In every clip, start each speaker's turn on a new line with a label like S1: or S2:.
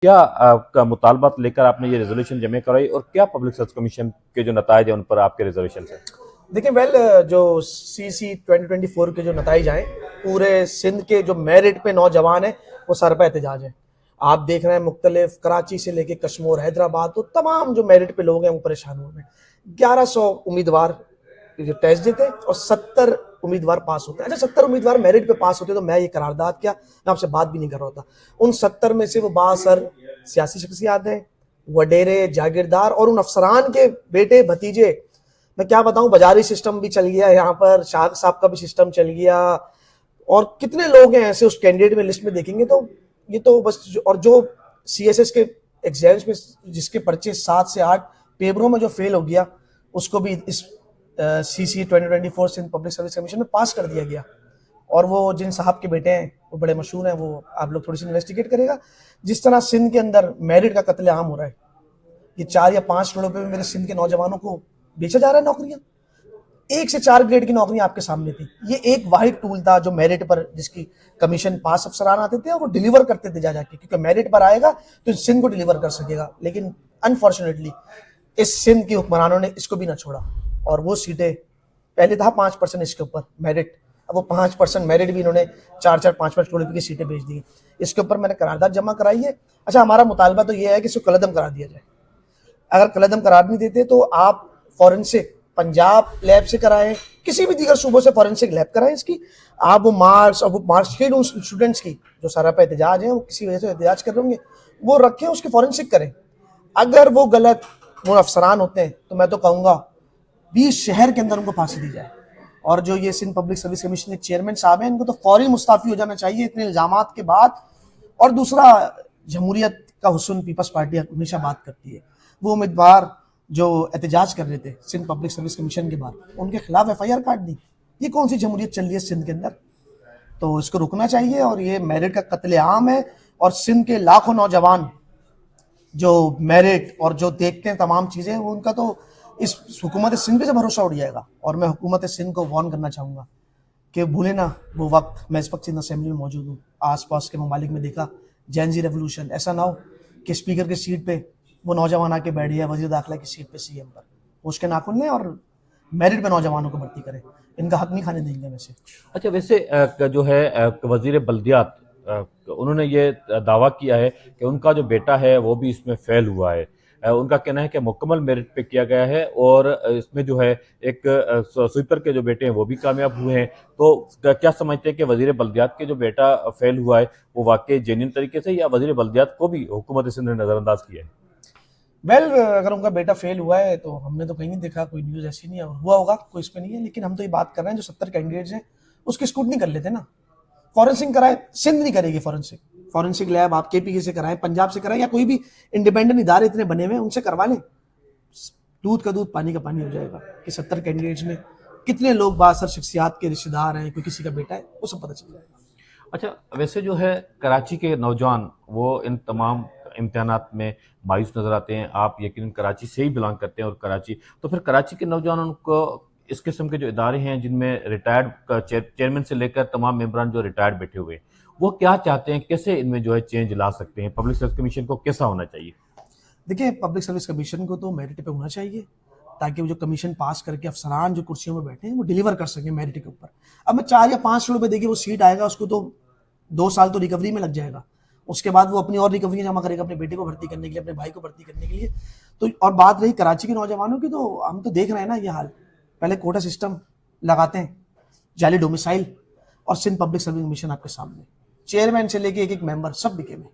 S1: क्या आपका मुतालबात लेकर आपने ये रेजोल्यूशन जमा कराई और क्या पब्लिक सर्विस कमीशन के जो नतायज हैं उन पर आपके रिजर्वेशन है?
S2: देखिए जो CC 2024 के जो नताइज आए, पूरे सिंध के जो मेरिट पे नौजवान है वो सर पे एहतजाज है। आप देख रहे हैं मुख्तलिफ कराची से लेके कश्मीर हैदराबाद तो तमाम जो मेरिट पे लोग हैं वो परेशान हुए हैं। 1100 उम्मीदवार जो टेस्ट देते हैं और 70 उम्मीदवार पास होते हैं। अच्छा, 70 उम्मीदवार मेरिट पे पास होते तो मैं ये करारदाद क्या, मैं आपसे बात भी नहीं कर रहा होता। उन 70 में से वो बासर सियासी शख्सियात हैं, वडेरे जागीरदार और उन अफसरान के बेटे भतीजे। मैं क्या बताऊं, बाजारी सिस्टम भी चल गया यहाँ पर, शाह साहब का भी सिस्टम चल गया। और कितने लोग हैं ऐसे उस कैंडिडेट में लिस्ट में देखेंगे तो ये तो बस। और जो CSS के एग्जाम्स में जिसके पर्चे 7 से 8 पेपरों में जो फेल हो गया, उसको भी इस CC 2024 Sindh public service commission में पास कर दिया गया। और वो जिन साहब के बेटे हैं वो बड़े मशहूर हैं, वो आप लोग थोड़ी सी इन्वेस्टिगेट करेगा। जिस तरह सिंध के अंदर मेरिट का कत्लेआम हो रहा है, ये 4 या 5 करोड़ रुपए में मेरे सिंध के नौजवानों को बेचा जा रहा है नौकरियां। 1 से 4 ग्रेड की नौकरियां आपके सामने थी। ये एक वाहिद टूल था जो मेरिट पर, जिसकी कमीशन पास अफसरान आते थे और वो डिलीवर करते थे जा जाके, क्योंकि मेरिट पर आएगा तो सिंध को डिलीवर कर सकेगा। लेकिन अनफॉर्चुनेटली इस सिंध के हुक्मरानों ने इसको भी ना छोड़ा। और वो सीटें, पहले था 5% इसके ऊपर मेरिट, अब वो 5% मेरिट भी इन्होंने 4-4, 5-5 करोड़ रुपए की सीटें बेच दी। इसके ऊपर मैंने करारदाद जमा कराई है। अच्छा, हमारा मुतालबा तो ये है कि इसको कलअदम करा दिया जाए। अगर कलअदम करार नहीं देते तो आप फॉरेंसिक पंजाब लैब से कराएं, किसी भी दीगर सूबों से फॉरेंसिक लैब कराएं इसकी। आप वो मार्क्स और वो मार्कशीट उन स्टूडेंट्स की जो सारा पे एहतजाज है, वो किसी वजह से एहतजाज कर रहे होंगे, वो रखें, उसकी फॉरेंसिक करें। अगर वो गलत, वो अफसरान होते हैं, तो मैं तो कहूँगा 20 शहर के अंदर उनको फांसी दी जाए। और जो ये सिंध पब्लिक सर्विस कमीशन के चेयरमैन साहब हैं, इनको तो फौरी मुस्ताफी हो जाना चाहिए इतने इल्जामात के बाद। और दूसरा, जमहूरियत का हुस्न पीपल्स पार्टी हमेशा बात करती है। वो उम्मीदवार जो एहतजाज कर रहे थे सिंध पब्लिक सर्विस कमीशन के बाद, उनके खिलाफ FIR काट दी। ये कौन सी जमहूरियत चल रही है सिंध के अंदर? तो इसको रुकना चाहिए। और ये मेरिट का कत्लेआम है। और सिंध के लाखों नौजवान जो मेरिट और जो देखते हैं तमाम चीजें, वो उनका तो इस हुकूमत सिंध पे से भरोसा उड़ जाएगा। और मैं हुकूमत सिंध को वार्न करना चाहूंगा कि भूले ना वो वक्त। मैं इस वक्त सिंध असेंबली में मौजूद हूँ, आसपास के ममालिक में देखा जैनजी रेवोल्यूशन। ऐसा ना हो कि स्पीकर की सीट पे वो नौजवान आके बैठ गया, वजीर दाखिला की सीट पे CM पर। वो उसके नाखून लें और मेरिट पे नौजवानों को भर्ती करें। इनका हक नहीं खाने देंगे वैसे।
S1: अच्छा, वैसे जो है वजीर बल्दियात उन्होंने ये दावा किया है कि उनका जो बेटा है वो भी इसमें फेल हुआ है। उनका कहना है कि मुकम्मल मेरिट पे किया गया है और इसमें जो है एक स्वीपर के जो बेटे हैं वो भी कामयाब हुए हैं। तो क्या समझते हैं कि वजीर बल्दियात के जो बेटा फेल हुआ है वो वाकई जेन्युइन तरीके से, या वजीर बल्दियात को भी हुकूमत सिंध ने नज़रअंदाज किया है?
S2: अगर उनका बेटा फेल हुआ है तो हमने तो कहीं नहीं देखा, कोई न्यूज ऐसी नहीं है। हुआ होगा, कोई इस पे नहीं है। लेकिन हम तो ये बात कर रहे हैं जो 70 कैंडिडेट्स हैं उसकी स्क्रूटनी कर लेते ना। फॉरेंसिक कराए, सिंध नहीं करेगी फॉरेंसिक। फॉरेंसिक लैब आप KPK से कराएं, पंजाब से कराएं, या कोई भी इंडिपेंडेंट इदारे इतने बने हुए हैं उनसे करवा लें। दूध का दूध पानी का पानी हो जाएगा कि 70 कैंडिडेट्स में कितने लोग बासर शख्सियात के रिश्तेदार हैं, कोई किसी का बेटा है, वो सब पता चल जाएगा।
S1: अच्छा, वैसे जो है कराची के नौजवान वो इन तमाम इम्तिहानात में मायूस नज़र आते हैं। आप यकीनन कराची से ही बिलोंग करते हैं और कराची, तो फिर कराची के नौजवानों को इस किस्म के जो इदारे हैं जिनमें रिटायर्ड चेयरमैन से लेकर तमाम मेंबरान जो रिटायर्ड बैठे हुए हैं, वो क्या चाहते हैं, कैसे इनमें जो है चेंज ला सकते हैं? पब्लिक सर्विस कमीशन को कैसा होना चाहिए?
S2: देखिए, पब्लिक सर्विस कमीशन को तो मेरिट पे होना चाहिए, ताकि वो जो कमीशन पास करके अफसरान जो कुर्सियों में बैठे हैं वो डिलीवर कर सकें मेरिट के ऊपर। अब मैं 4 या 5 करोड़ रुपए देखिए वो सीट आएगा, उसको तो 2 साल तो रिकवरी में लग जाएगा। उसके बाद वो अपनी और रिकवरी जमा करेगा अपने बेटे को भर्ती करने के लिए, अपने भाई को भर्ती करने के लिए। तो और बात रही कराची के नौजवानों की, तो हम तो देख रहे हैं ना ये हाल। पहले कोटा सिस्टम लगाते हैं, जाली डोमिसाइल, और सिंध पब्लिक सर्विस कमीशन आपके सामने, चेयरमैन से लेके एक एक मेंबर सब बिके में।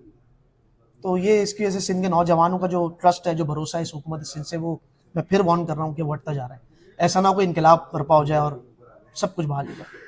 S2: तो ये इसकी वजह से सिंध के नौजवानों का जो ट्रस्ट है, जो भरोसा है इस हुकूमत सिंध से, वो मैं फिर वार्न कर रहा हूँ कि बढ़ता जा रहा है। ऐसा ना हो कोई इनकलाब बर्पा हो जाए और सब कुछ बहाल हो जाए।